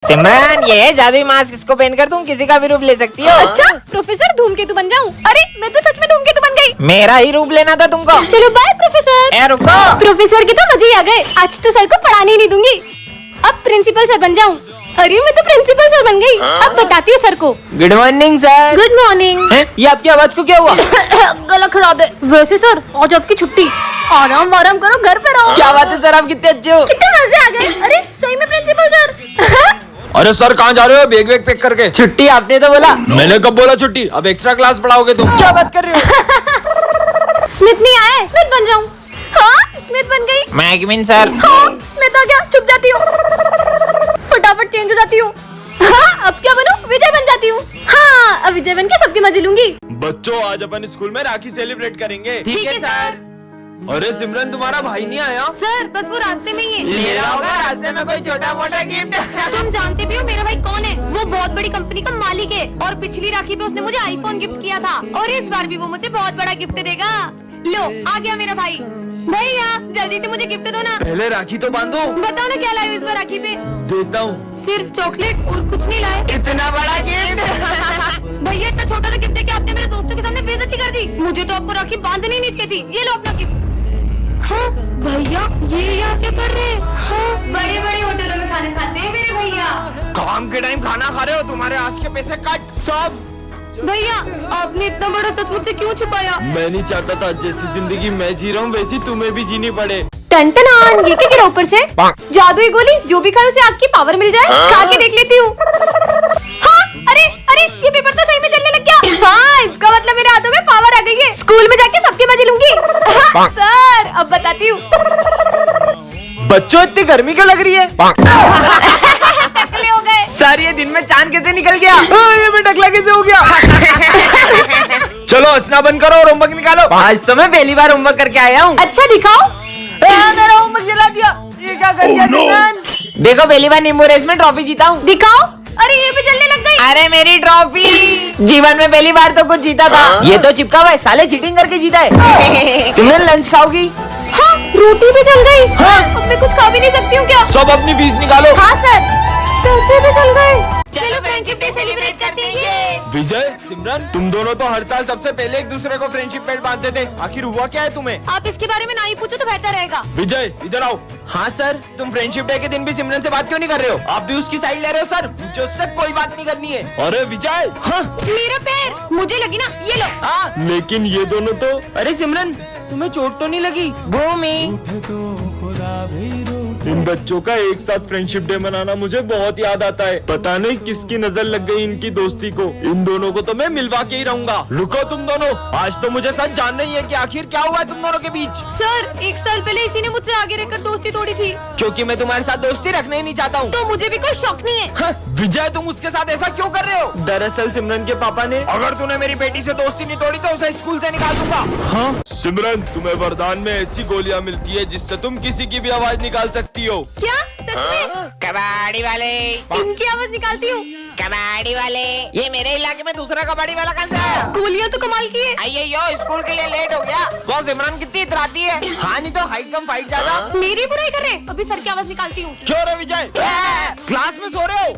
सिमरन, ये है जादुई मास्क, इसको पहनकर तुम किसी का भी रूप ले सकती हो। अच्छा, प्रोफेसर धूमकेतु बन जाऊं? अरे मैं तो सच में धूमकेतु बन गई। मेरा ही रूप लेना था तुमको। चलो बाय प्रोफेसर। ए रुको। प्रोफेसर के तो मजे ही आ गए। आज तो सर को पढ़ाने ही नहीं दूंगी। अब प्रिंसिपल सर बन जाऊं। अरे मैं तो प्रिंसिपल सर बन गई। अब बताती हूँ सर को। Good morning sir. Good morning. ये आपकी आवाज को क्या हुआ? गला खराब है। वैसे सर आज आपकी छुट्टी। आराम आराम करो, घर पे रहो। क्या बात है सर, आप कितने अच्छे हो। कितने मजे आ गए। अरे सही में प्रिंसिपल सर। अरे सर कहाँ जा रहे हो? बैग वैग पैक करके। छुट्टी आपने तो बोला। मैंने कब बोला छुट्टी? अब एक्स्ट्रा क्लास पढ़ाओगे तुम। क्या बात कर रहे हो? स्मिथ नहीं आया, स्मिथ बन जाऊं। हाँ स्मिथ बन गई। मैगविन सर। हाँ स्मिथ आ गया, चुप जाती हूँ, फटाफट चेंज हो जाती हूँ। हाँ अब क्या बनूं? विजय बन जाती हूँ। हाँ अब विजय बन के सबके मजे लूंगी। बच्चों आज अपन स्कूल में राखी सेलिब्रेट करेंगे। ठीक है सर। अरे सिमरन तुम्हारा भाई नहीं आया? सर बस वो रास्ते में ही है। ले रहा होगा रास्ते में कोई छोटा मोटा गिफ्ट। तुम जानते भी हो मेरा भाई कौन है? वो बहुत बड़ी कंपनी का मालिक है और पिछली राखी पे उसने मुझे आईफोन गिफ्ट किया था और इस बार भी वो मुझे बहुत बड़ा गिफ्ट देगा। लो आ गया मेरा भाई। भैया जल्दी से मुझे गिफ्ट दो ना। पहले राखी तो बांधो। बताओ ना क्या लाए हो इस बार राखी पे? देता हूँ। सिर्फ चॉकलेट और कुछ नहीं लाए। इतना बड़ा गिफ्ट। भैया इतना छोटा सा गिफ्ट देके आपने मेरे दोस्तों के सामने बेइज्जती कर दी। मुझे तो आपको राखी बांधनी नहीं चाहिए थी। ये लो अपना गिफ्ट। हाँ भैया ये यहाँ क्या कर रहे हैं? हाँ बड़े बड़े होटलों में खाना खाते हैं मेरे भैया। काम के टाइम खाना खा रहे हो? तुम्हारे आज के पैसे कट सब। भैया आपने इतना बड़ा सच मुझसे क्यों छुपाया? मैं नहीं चाहता था जैसी जिंदगी मैं जी रहा हूँ वैसी तुम्हें भी जीनी पड़े। टन ये क्या गिरा ऊपर से? जादुई गोली, जो भी खाए उसे आग की पावर मिल जाए। खा के देख लेती हूँ। हाँ अरे अरे ये पेपर तो सही में जलने लग गया। हाँ इसका मतलब मेरे हाथों में पावर आ गई है। स्कूल में जाके सबके मजे लूंगी। हाँ, सर अब बताती हूँ। बच्चों इतनी गर्मी क्यों लग रही है? टकले हो गए। सर ये दिन में चांद कैसे निकल गया? ये मैं टकला कैसे हो गया? चलो हंसना बंद करो और होमवर्क निकालो। आज तो मैं पहली बार होमवर्क करके आया हूँ। अच्छा दिखाओ। मेरा होमवर्क जला दिया। ये क्या कर दिया सिमरन? देखो पहली बार नींबू रेस में ट्रॉफी जीता हूँ। दिखाओ। अरे ये भी जलने लग गई। अरे मेरी ट्रॉफी। जीवन में पहली बार तो कुछ जीता था। ये तो चिपका हुआ है, साले चीटिंग करके जीता है। सिमरन लंच खाओगी? हाँ रोटी भी जल गई। हाँ। अब मैं कुछ खा भी नहीं सकती हूँ क्या? सब अपनी फीस निकालो। हाँ सर पैसे भी जल गए। चलो फ्रेंडशिप डे सेलिब्रेट करते हैं। विजय सिमरन तुम दोनों तो हर साल सबसे पहले एक दूसरे को फ्रेंडशिप बैंड बांधते थे। आखिर हुआ क्या है तुम्हें? आप इसके बारे में ना ही पूछो तो बेहतर रहेगा। विजय इधर आओ। हाँ सर। तुम फ्रेंडशिप डे के दिन भी सिमरन से बात क्यों नहीं कर रहे हो? आप भी उसकी साइड ले रहे हो? सर मुझे उससे कोई बात नहीं करनी है। अरे विजय। हाँ मेरा पैर मुझे लगी ना, ये लो। हाँ। लेकिन ये दोनों तो। अरे सिमरन तुम्हें चोट तो नहीं लगी? भूमि। इन बच्चों का एक साथ फ्रेंडशिप डे मनाना मुझे बहुत याद आता है। पता नहीं किसकी नजर लग गई इनकी दोस्ती को। इन दोनों को तो मैं मिलवा के ही रहूंगा। रुको तुम दोनों, आज तो मुझे सच जानना ही है कि आखिर क्या हुआ है तुम दोनों के बीच। सर 1 साल पहले इसी ने मुझसे आगे रहकर दोस्ती तोड़ी थी। क्योंकि मैं तुम्हारे साथ दोस्ती रखना ही नहीं चाहता हूँ। तो मुझे भी कोई शौक नहीं है। हाँ, विजय तुम उसके साथ ऐसा क्यों कर रहे हो? दरअसल सिमरन के पापा ने। अगर तूने मेरी बेटी से दोस्ती नहीं तोड़ी तो उसे स्कूल से निकाल दूंगा। हाँ सिमरन तुम्हें वरदान में ऐसी गोलियां मिलती है जिससे तुम किसी की भी आवाज निकाल सकती हो। क्या सच में? कबाड़ी वाले। इनकी आवाज निकालती हूँ। कबाड़ी वाले। ये मेरे इलाके में दूसरा कबाड़ी वाला कहाँ से आया? गोलियां तो कमाल की है। अयो स्कूल के लिए लेट हो गया। वो सिमरन कितनी इतराती है। हाँ नहीं तो हाइट कम फाइट ज्यादा। मेरी बुराई कर रहे? अभी सर की आवाज निकालती हूँ। क्यों रे विजय? क्लास में सो रहे हो?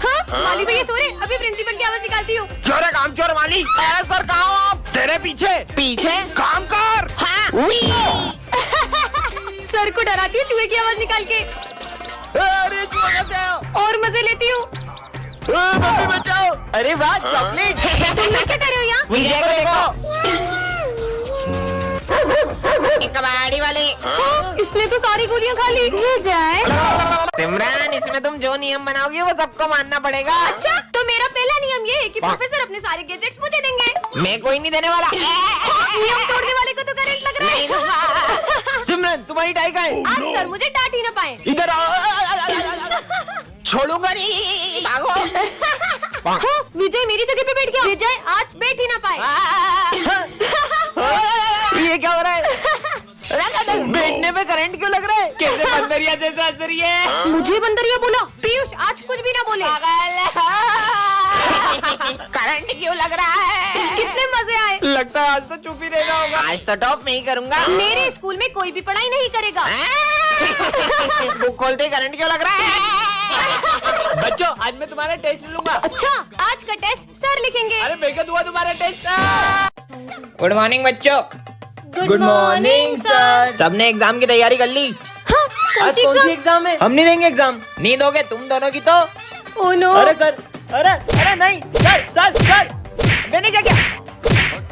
हाँ माली भैया सो रहे, अभी प्रिंसिपल की आवाज निकालती हूँ। चोर है काम चोर माली। अरे सर कहाँ हो आप? तेरे पीछे। पीछे काम कर। हाँ। सर को डराती हूँ चूहे की आवाज निकाल के। अरे चोर कैसे हो? और मजे लेती हूँ। मम्मी बचाओ। अरे वाह चॉकलेट। तुम लोग क्या कर रहे हो यहाँ? विजय को देखो। कबाड़ी वाले। हाँ, इसने तो सारी गोलियां खा ली। विजय। सिमरन इसमें तुम जो नियम बनाओगे वो सबको मानना पड़ेगा। अच्छा तो मेरा पहला नियम ये है कि प्रोफेसर अपने सारे गैजेट्स मुझे देंगे। मैं कोई नहीं देने वाला। नियम तोड़ने वाले को तो करंट लग रहा है। सिमरन तुम्हारी टाई कहाँ है? आज सर मुझे डांट ही ना पाए। इधर आओ। छोड़ूंगा नहीं। भागो। हाँ, विजय मेरी जगह पे बैठ गया। विजय आज बैठ ही ना पाए। ये क्या हो रहा है? बैठने में करंट क्यों लग रहा है? कैसे बंदरिया जैसा हंस रही है? मुझे बंदरिया बोला? पीयूष आज कुछ भी ना बोले। करंट क्यों लग रहा है? कितने मजे आए। लगता है आज तो चुप ही रहना होगा। आज तो टॉप मैं ही करूंगा। मेरे स्कूल में कोई भी पढ़ाई नहीं करेगा। बुक खोलते करंट क्यों लग रहा है? बच्चों आज मैं तुम्हारा टेस्ट लूंगा। अच्छा, आज का टेस्ट सर लिखेंगे। अरे बेकत हुआ तुम्हारा टेस्ट। गुड मॉर्निंग बच्चों। Good morning sir. सबने एग्जाम की तैयारी कर ली? हाँ, कौन सी एग्जाम? एग्जाम है? हम नहीं देंगे एग्जाम। नहीं दोगे तुम दोनों की तो? Oh no. अरे सर, अरे नहीं सर मैंने क्या किया?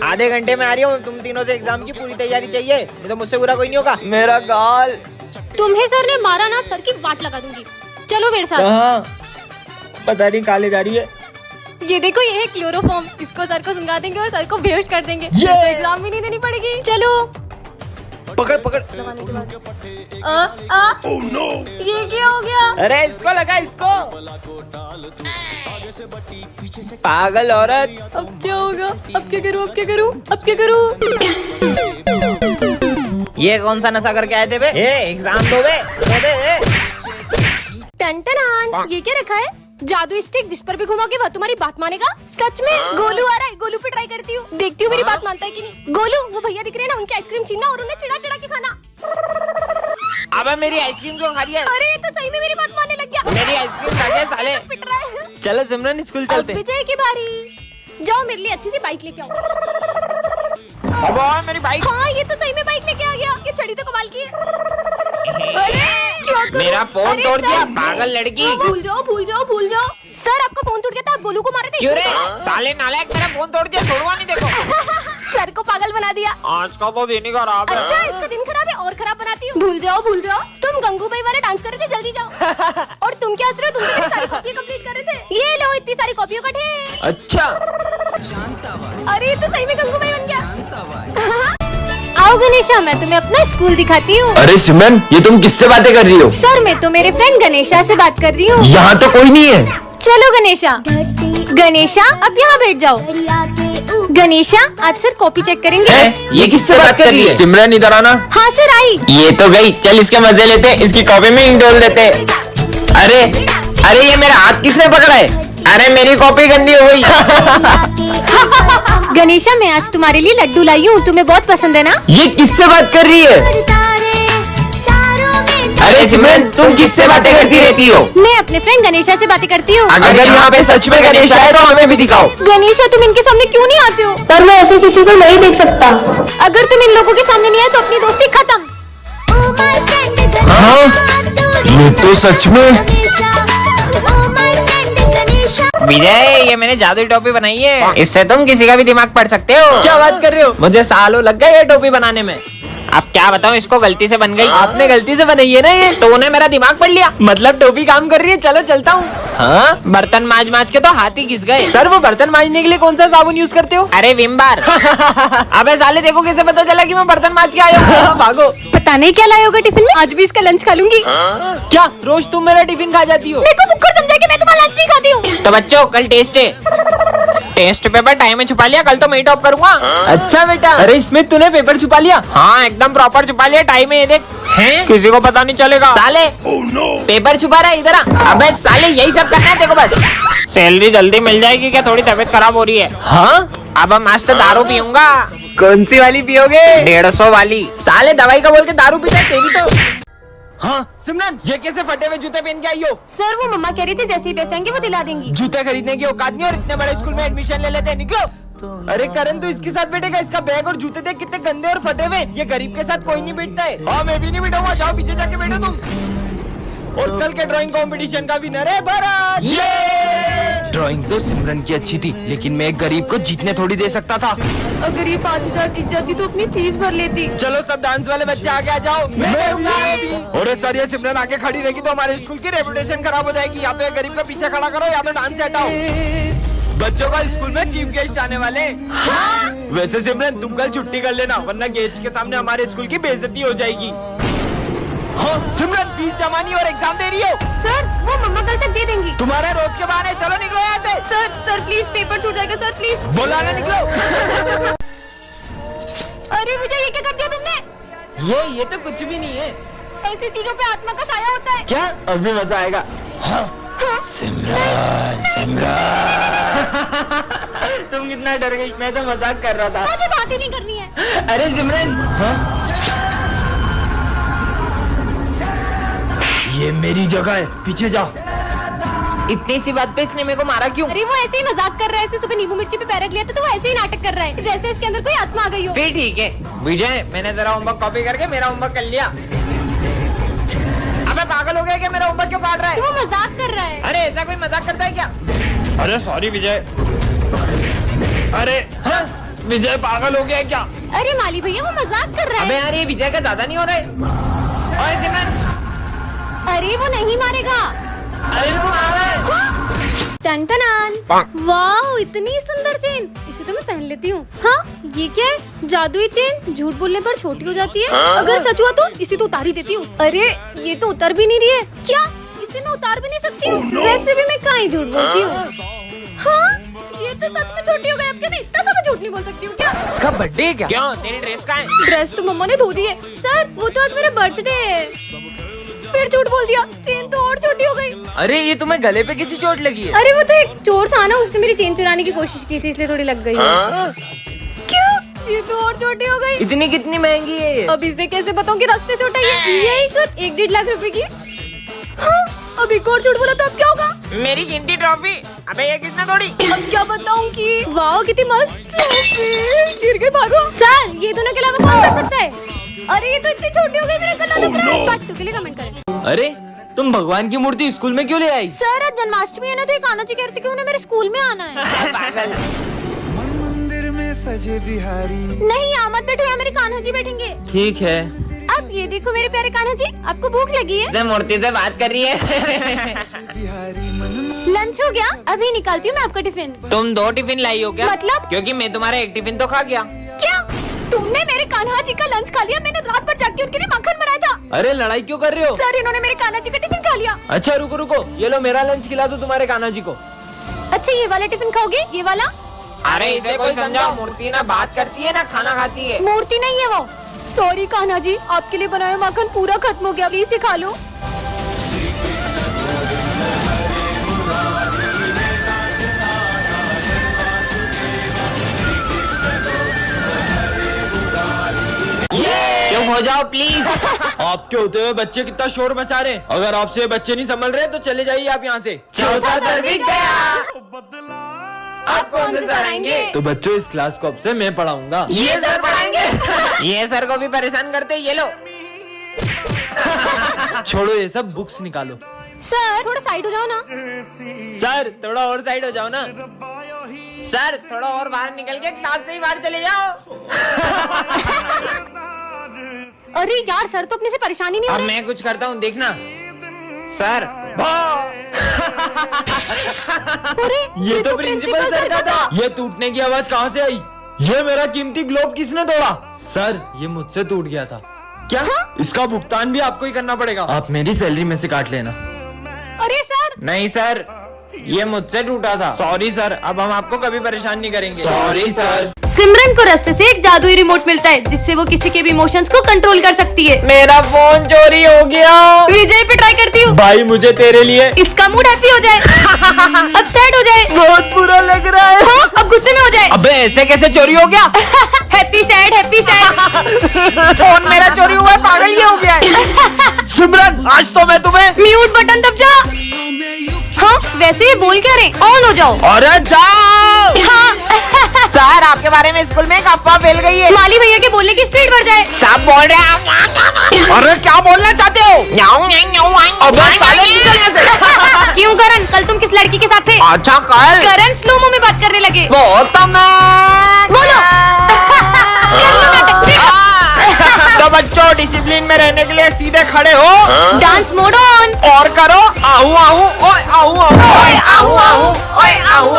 आधे घंटे में आ रही हूँ। तुम तीनों से एग्जाम की पूरी तैयारी चाहिए, नहीं तो मुझसे बुरा कोई नहीं होगा। मेरा गाल। तुम्हें सर ने मारा ना, सर की वाट लगा दूंगी। चलो मेरे साथ। कहाँ? पता नहीं काले जा रही है। ये देखो, ये है क्लोरोफॉर्म। इसको सर को सुंघा देंगे और सर को बेहोश कर देंगे। ये। तो एग्जाम भी नहीं देनी पड़ेगी। चलो। पकड़। Oh no! ये क्या हो गया? अरे इसको लगा, इसको। पागल औरत। अब क्या होगा? अब क्या करूं? ये कौन सा नशा करके आए थे बे? एग्जाम दो बे। टन ये क्या रखा है? जादू स्टिक, जिस पर भी घुमाओगे वह तुम्हारी बात मानेगा। सच में? गोलू आ रहा है, गोलू पे ट्राई करती हूँ, देखती हूँ मेरी बात मानता है कि नहीं। गोलू, वो भैया दिख रहे हैं ना, उनकी आइसक्रीम छीनना और उन्हें चिढ़ा के खाना। अबे मेरी आइसक्रीम क्यों खा रही है? अरे ये तो सही में मेरी बात मानने लग गया। मेरी आइसक्रीम खा के साले। पिट रहा है। चलो सिमरन स्कूल अब चलते। विजय की बारी। जाओ मेरे लिए अच्छी सी बाइक लेके आओ। अब मेरी बाइक। हाँ, ये तो सही में बाइक लेके आ गया। ये छड़ी तो कमाल की है। अरे क्या करूं? मेरा फोन अरे तोड़ दिया, सर। पागल लड़की। भूल जाओ। सर आपका फोन टूट गया था, आप गोलू को मारे थे। क्यों रे? साले नालायक, मेरा फोन तोड़ दिया, छोड़वा नहीं देखो। सर को पागल बना दिया। आज का तो दिन ही खराब है। अच्छा, इसका दिन खराब है और खराब बनाती हूँ। भूल जाओ। तुम गंगूबाई वाले डांस कर रहे थे, जल्दी जाओ। और तुम क्या हंस रहे हो? तुम तो मेरी सारी कॉपी कंप्लीट कर रहे थे। ये लो, इतनी सारी कॉपियों का ढेर। अच्छा। अरे ये तो सही में गंगूबाई बन गया। आओ गणेशा, मैं तुम्हें अपना स्कूल दिखाती हूँ। अरे सिमरन, ये तुम किससे बातें कर रही हो? सर, मैं तो मेरे फ्रेंड गणेशा से बात कर रही हूँ। यहाँ तो कोई नहीं है। चलो गणेशा, अब यहाँ बैठ जाओ। गणेशा, आज सर कॉपी चेक करेंगे। ये किससे बात कर रही है? सिमरन इधर आना। हाँ सर, आई। ये तो गई, चल इसके मजे लेते, इसकी कॉपी में इंक डोल देते। अरे ये मेरा हाथ किसने पकड़ा है? अरे मेरी कॉपी गंदी हो गई। गणेशा, मैं आज तुम्हारे लिए लड्डू लाई हूँ, तुम्हें बहुत पसंद है ना? ये किससे बात कर रही है? अरे सिमरन, तुम किससे बातें करती रहती हो? मैं अपने फ्रेंड गणेशा से बातें करती हूँ। अगर यहाँ पे सच में गणेश आए तो हमें भी दिखाओ। गणेशा, तुम इनके सामने क्यों नहीं आते हो? पर मैं ऐसे किसी को नहीं देख सकता। अगर तुम इन लोगों के सामने नहीं आए तो अपनी दोस्ती खत्म। हाँ, ये तो सच में। विजय, ये मैंने जादुई टोपी बनाई है, इससे तुम किसी का भी दिमाग पढ़ सकते हो। क्या बात कर रहे हो? मुझे सालों लग गए ये टोपी बनाने में। अब क्या बताऊं, इसको गलती से बन गई। आपने गलती से बनाई है ना ये? तो उन्हें मेरा दिमाग पढ़ लिया, मतलब टोपी काम कर रही है। चलो चलता हूँ। हाँ, बर्तन माज के तो हाथ ही घिस गए। सर, वो बर्तन माजने के लिए कौन सा साबुन यूज करते हो? अरे विम बार। अबे साले, देखो कैसे पता चला कि मैं बर्तन माज के आया हूँ। भागो। पता नहीं क्या लाए होगा टिफिन में, आज भी इसका लंच खा लूंगी। क्या रोज तुम मेरा टिफिन खा जाती हो? मेरे को बुक्कर समझा कि मैं तुम्हारा लंच नहीं खाती हूँ। तो बच्चों, कल टेस्ट है। टेस्ट पेपर टाइम में छुपा लिया, कल तो मैं ही टॉप करूंगा। अच्छा बेटा। अरे इसमें तूने पेपर छुपा लिया? हाँ, एकदम प्रॉपर छुपा लिया, टाइम में। ये देख, हैं? किसी को पता नहीं चलेगा। साले, पेपर छुपा रहा है, इधर आ। अबे साले, यही सब करना है देखो बस। सैलरी जल्दी मिल जाएगी क्या? थोड़ी तबीयत खराब हो रही है। हाँ, अब मस्त दारू पीऊंगा। कौन सी वाली पियोगे? 150 वाली। साले, दवाई का बोल के दारू पीता है तेरी तो। हाँ सिमरन, ये कैसे फटे हुए जूते पहन के आई हो? सर, वो मम्मा कह रही थी जैसे ही पैसे आएंगे वो दिला देंगी। जूते खरीदने की औकात नहीं और इतने बड़े स्कूल में एडमिशन ले लेते हैं, निकलो। अरे करण, तू इसके साथ बैठेगा? इसका बैग और जूते देख कितने गंदे और फटे हुए। ये गरीब के साथ कोई नहीं बैठता है। हाँ, मैं भी नहीं बैठूंगा। जाओ पीछे जाके बैठो तुम। और कल के ड्राइंग कंपटीशन का विनर है भरत। ड्राइंग तो सिमरन की अच्छी थी, लेकिन मैं एक गरीब को जीतने थोड़ी दे सकता था। अगर ये 5000 जीत जाती तो अपनी फीस भर लेती। चलो सब डांस वाले बच्चे आगे आ जाओ। मैं करूंगा। और सर, ये सिमरन आगे खड़ी रहेगी तो हमारे स्कूल की रेपुटेशन खराब हो जाएगी। या तो ये गरीब का पीछे खड़ा करो या तो डांस से हटाओ। बच्चों का स्कूल में चीफ गेस्ट आने वाले। हाँ? वैसे सिमरन, तुम कल छुट्टी कर लेना, वरना गेस्ट के सामने हमारे स्कूल की बेइज्जती हो जाएगी। हाँ सिमरन, फीस जमा नहीं और एग्जाम दे रही हो? सर, वो मम्मा कल तक दे देंगी। तुम्हारे रोज के बहाने। चलो निकलो यहाँ से। सर प्लीज, पेपर छूट जाएगा सर, प्लीज। बोला ना, निकलो। अरे विजय, ये क्या कर दिया तुमने? ये तो कुछ भी नहीं है। ऐसी चीजों पे आत्मा का साया होता है। क्या? अभी मजा आएगा। हाँ। सिमरन। तुम कितना डर गई, मैं तो मजाक कर रहा था। मुझे बात ही नहीं करनी है। अरे सिमरन, ये मेरी जगह है, पीछे जाओ। इतनी सी बात पे इसने मेरे को मारा क्यों? अरे वो ऐसे ही मजाक कर रहा है, इसने सुबह नींबू मिर्ची पे पैर रख लिया था तो वो ऐसे ही नाटक कर रहा है जैसे इसके अंदर कोई आत्मा आ गई हो। फिर ठीक है विजय, मैंने तेरा होमवर्क कॉपी करके मेरा होमवर्क कर लिया। अबे पागल हो गया क्या? मेरा होमवर्क क्यों काट रहा है? वो मजाक कर रहा है। अरे ऐसा कोई मजाक करता है क्या? अरे सॉरी विजय। अरे हाँ? विजय पागल हो गया क्या? अरे माली भैया वो मजाक कर रहा अबे है। यार ये विजय का ज्यादा नहीं हो रहा है? ओए सिमरन, अरे वो नहीं मारेगा। अरे वो आ रहा है। टन-टनान। वाह इतनी सुंदर चेन, इसे तो मैं पहन लेती हूँ। हाँ ये क्या है? जादुई चेन झूठ बोलने पर छोटी हो जाती है। अगर सच हुआ तो इसे तो उतार ही देती हूँ। अरे ये तो उतर भी नहीं रही है। क्या इसे मैं उतार भी नहीं सकती हूँ? वैसे भी मैं कहाँ ही झूठ बोलती हूँ। हाँ ये तो सच में छोटी हो गई। अब क्या मैं इतना सा झूठ नहीं बोल सकती हूँ क्या? इसका बर्थडे है क्या? क्यों, तेरी ड्रेस कहाँ है? ड्रेस तो मम्मा ने धो दी है। सर वो तो आज मेरा बर्थडे है। फिर झूठ बोल दिया, चेन तो और छोटी हो गई। अरे ये तुम्हें गले पे किसी चोट लगी है? अरे वो तो एक चोर था ना, उसने मेरी चेन चुराने की कोशिश की थी इसलिए थोड़ी लग गई है। क्या ये तो और छोटी हो गई। इतनी कितनी महंगी है ये? अब इसे कैसे बताऊं कि रास्ते छोटा है? यही कुछ 1-1.5 लाख रुपए की। हाँ, अब एक और झूठ बोला तो अब क्या होगा? मेरी गिनती ट्रॉफी। अबे ये किसने तोड़ी? अब क्या बताऊं कि वाह कितनी मस्त ट्रॉफी। गिर गई, भागो। सर ये दोनों के अलावा कौन कर सकता है? अरे ये तो इतनी छोटी हो गई, मेरा गला दब रहा है। पार्ट 2 के लिए कमेंट करें। अरे तुम भगवान की मूर्ति स्कूल में क्यों ले आई? सर आज जन्माष्टमी है ना, तो एक आना चाहिए कि उन्हें मेरे स्कूल में आना है। पागल। मन मंदिर में सजे बिहारी। नहीं यहाँ मत बैठो, यहाँ मेरे कान्हा जी बैठेंगे। ठीक है। अब ये देखो मेरे प्यारे कान्हा जी, आपको भूख लगी है? से मूर्ति से बात कर रही है। बिहारी मन लंच हो गया? अभी निकालती हूँ मैं आपका टिफिन। तुम 2 टिफिन लाई हो क्या? मतलब? क्योंकि मैं तुम्हारा एक टिफिन तो खा गया। क्या तुमने मेरे कान्हा जी का लंच खा लिया? मैंने रात भर जाग के उनके लिए मक्खन बनाया था। अरे लड़ाई क्यों कर रहे हो? सर इन्होंने मेरे कान्हा जी का टिफिन खा लिया। अच्छा रुको रुको, ये लो मेरा लंच खिला दो तुम्हारे कान्हा जी को। अच्छा ये वाला टिफिन खाओगे? ये वाला? अरे इसे कोई समझाओ, मूर्ति ना बात करती है ना खाना खाती है। मूर्ति नहीं है वो। सॉरी कान्हा जी, आपके लिए बनाया मक्खन पूरा खत्म हो गया, प्लीज इसे खा लो। चुप हो जाओ प्लीज। आपके होते हुए बच्चे कितना शोर मचा रहे हैं। अगर आपसे बच्चे नहीं संभल रहे तो चले जाइए आप यहाँ से। चौथा सर भी गया। अब कौन से सर आएंगे? तो बच्चों इस क्लास को अब से मैं पढ़ाऊंगा। ये सर पढ़ाएंगे। ये सर को भी परेशान करते, ये लो। छोड़ो ये सब, बुक्स निकालो। सर थोड़ा साइड हो जाओ ना। सर थोड़ा और साइड हो जाओ ना। सर थोड़ा और बाहर निकल के क्लास से ही बाहर चले जाओ। अरे यार सर तो अपने से परेशानी नहीं हो अब रही। मैं कुछ करता हूँ देखना। सर अरे ये तो प्रिंसिपल सर का था। ये टूटने की आवाज कहाँ से आई? ये मेरा कीमती ग्लोब किसने तोड़ा? सर ये मुझसे टूट गया था। क्या? इसका भुगतान भी आपको ही करना पड़ेगा। आप मेरी सैलरी में से काट लेना। अरे सर नहीं सर, ये मुझसे टूटा था। सॉरी सर, अब हम आपको कभी परेशान नहीं करेंगे। Sorry sir. सिमरन को रास्ते से एक जादुई रिमोट मिलता है जिससे वो किसी के भी इमोशंस को कंट्रोल कर सकती है। मेरा फोन चोरी हो गया। विजय पे ट्राई करती हूँ। भाई मुझे तेरे लिए इसका मूड हैप्पी हो जाए, अब सैड हो जाए, बहुत बुरा लग रहा है। हाँ, अब गुस्से में हो जाए। अबे ऐसे कैसे चोरी हो गया? Happy sad happy sad. Phone मेरा चोरी हुआ है, पागल ये हो गया है। सिमरन आज तो मैं तुम्हें। म्यूट बटन दब जा। हाँ वैसे ये बोल क्या रहे? ऑन हो जाओ। अरे जाओ। हाँ सर आपके बारे में स्कूल में एक अफवाह फैल गई है। माली भैया के बोलने की स्पीड बढ़ जाए। सब बोल रहे हैं। अरे क्या बोलना चाहते हो? अबे साले निकल यहाँ से। क्यों करण, कल तुम किस लड़की के साथ थे? अच्छा कल करण स्लोमो में बात करने लगे। बोलो। तो बच्चों डिसिप्लिन में रहने के लिए सीधे खड़े हो, डांस मोड ऑन। और करो आहू आहू ओए आहू आहू ओए आहू आहू ओए आहू।